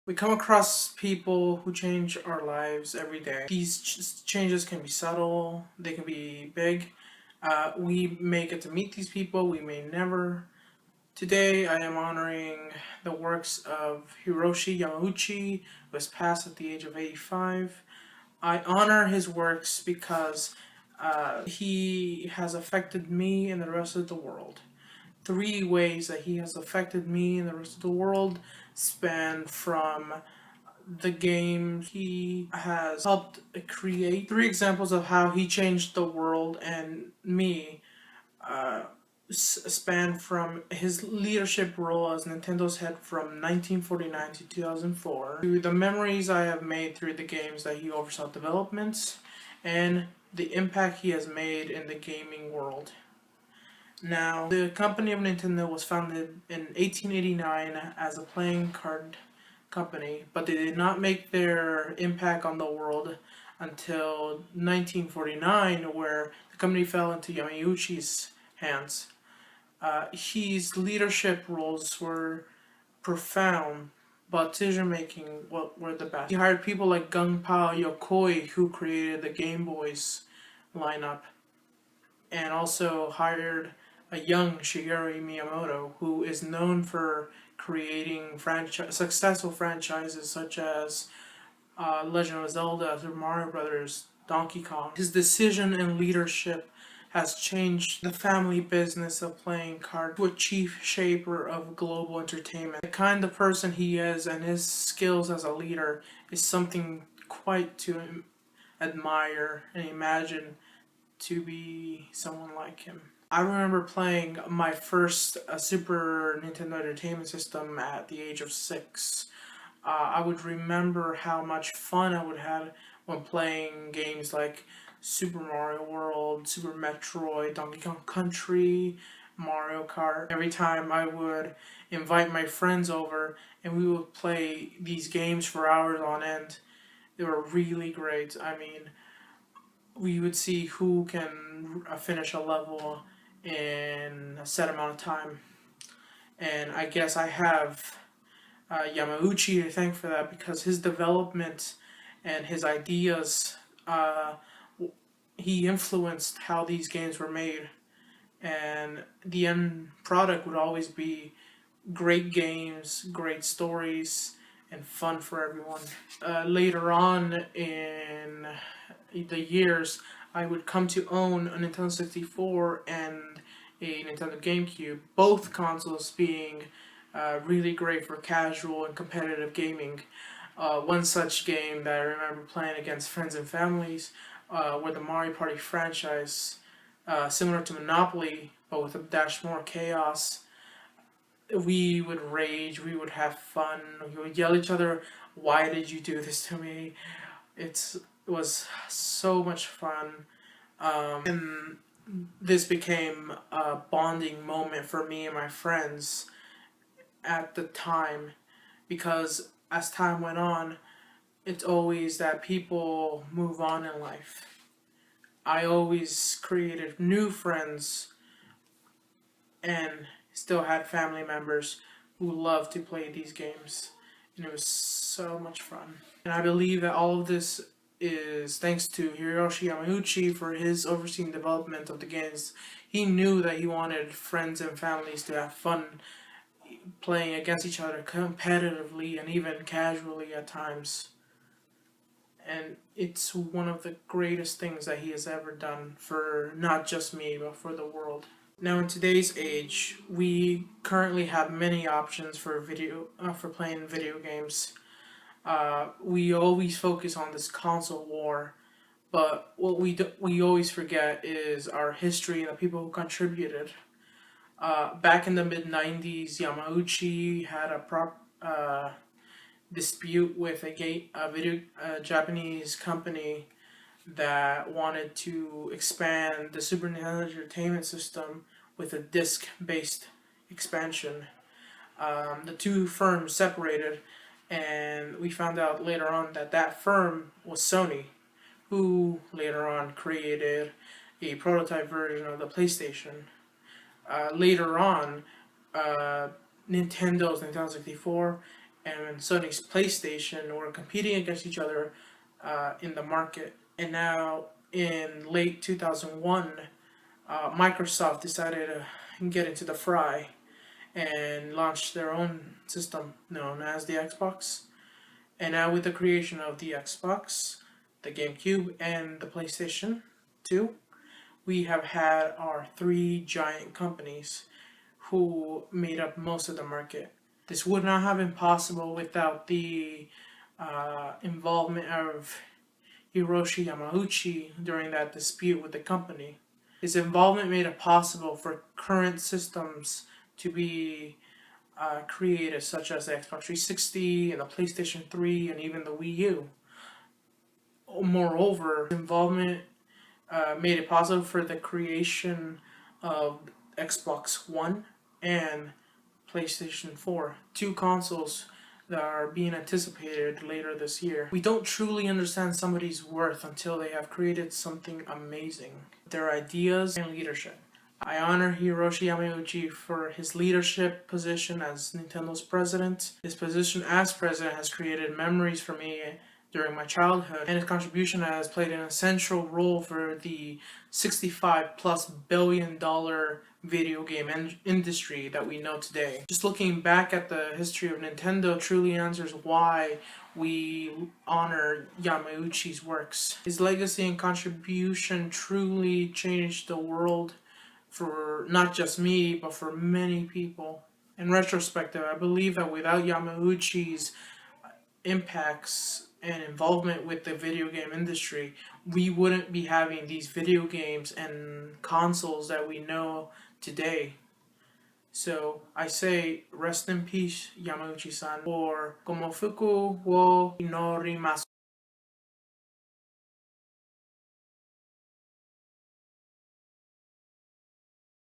We come across people who change our lives every day. These changes can be subtle, they can be big. We may get to meet these people, we may never. Today I am honoring the works of Hiroshi Yamauchi, who has passed at the age of 85. I honor his works because he has affected me and the rest of the world. Three ways that he has affected me and the rest of the world span from the game he has helped create. Three examples of how he changed the world and me span from his leadership role as Nintendo's head from 1949 to 2004 to the memories I have made through the games that he oversaw developments and the impact he has made in the gaming world. Now, the company of Nintendo was founded in 1889 as a playing card company, but they did not make their impact on the world until 1949, where the company fell into Yamauchi's hands. His leadership roles were profound, but decision making were the best. He hired people like Gunpei Yokoi, who created the Game Boys lineup, and also hired a young Shigeru Miyamoto, who is known for creating successful franchises such as Legend of Zelda, Super Mario Brothers, Donkey Kong. His decision and leadership has changed the family business of playing cards to a chief shaper of global entertainment. The kind of person he is and his skills as a leader is something quite to admire and imagine to be someone like him. I remember playing my first Super Nintendo Entertainment System at the age of 6. I would remember how much fun I would have when playing games like Super Mario World, Super Metroid, Donkey Kong Country, Mario Kart. Every time I would invite my friends over and we would play these games for hours on end. They were really great. I mean, we would see who can finish a level in a set amount of time. And I guess I have Yamauchi to thank for that, because his development and his ideas, he influenced how these games were made. And the end product would always be great games, great stories, and fun for everyone. Later on in the years, I would come to own a Nintendo 64 and a Nintendo GameCube, both consoles being really great for casual and competitive gaming. One such game that I remember playing against friends and families were the Mario Party franchise, similar to Monopoly, but with a dash more chaos. We would rage, we would have fun, we would yell at each other, "Why did you do this to me?" It was so much fun. And this became a bonding moment for me and my friends at the time, because as time went on, it's always that people move on in life. I always created new friends and still had family members who loved to play these games, and it was so much fun. And I believe that all of this is thanks to Hiroshi Yamauchi for his overseeing development of the games. He knew that he wanted friends and families to have fun playing against each other competitively and even casually at times. And it's one of the greatest things that he has ever done for not just me, but for the world. Now, in today's age, we currently have many options for playing video games. We always focus on this console war, but what we always forget is our history and the people who contributed. Back in the mid-90s, Yamauchi had a dispute with a Japanese company that wanted to expand the Super Nintendo Entertainment System with a disc-based expansion. The two firms separated, and we found out later on that that firm was Sony, who later on created a prototype version of the PlayStation. Later on, Nintendo 64 and Sony's PlayStation were competing against each other in the market. And now, in late 2001, Microsoft decided to get into the fray and launched their own system known as the Xbox. And now, with the creation of the Xbox, the GameCube, and the PlayStation 2, we have had our three giant companies who made up most of the market. This would not have been possible without the involvement of Hiroshi Yamauchi during that dispute with the company. His involvement made it possible for current systems to be created, such as the Xbox 360 and the PlayStation 3 and even the Wii U. Moreover, his involvement made it possible for the creation of Xbox One and PlayStation 4, two consoles that are being anticipated later this year. We don't truly understand somebody's worth until they have created something amazing. Their ideas and leadership. I honor Hiroshi Yamauchi for his leadership position as Nintendo's president. His position as president has created memories for me during my childhood, and his contribution has played an essential role for the $65+ billion video game industry that we know today. Just looking back at the history of Nintendo truly answers why we honor Yamauchi's works. His legacy and contribution truly changed the world for not just me, but for many people. In retrospective, I believe that without Yamauchi's impacts and involvement with the video game industry, we wouldn't be having these video games and consoles that we know today. So I say, rest in peace, Yamauchi-san, or Komo Fuku wo Inorimasu.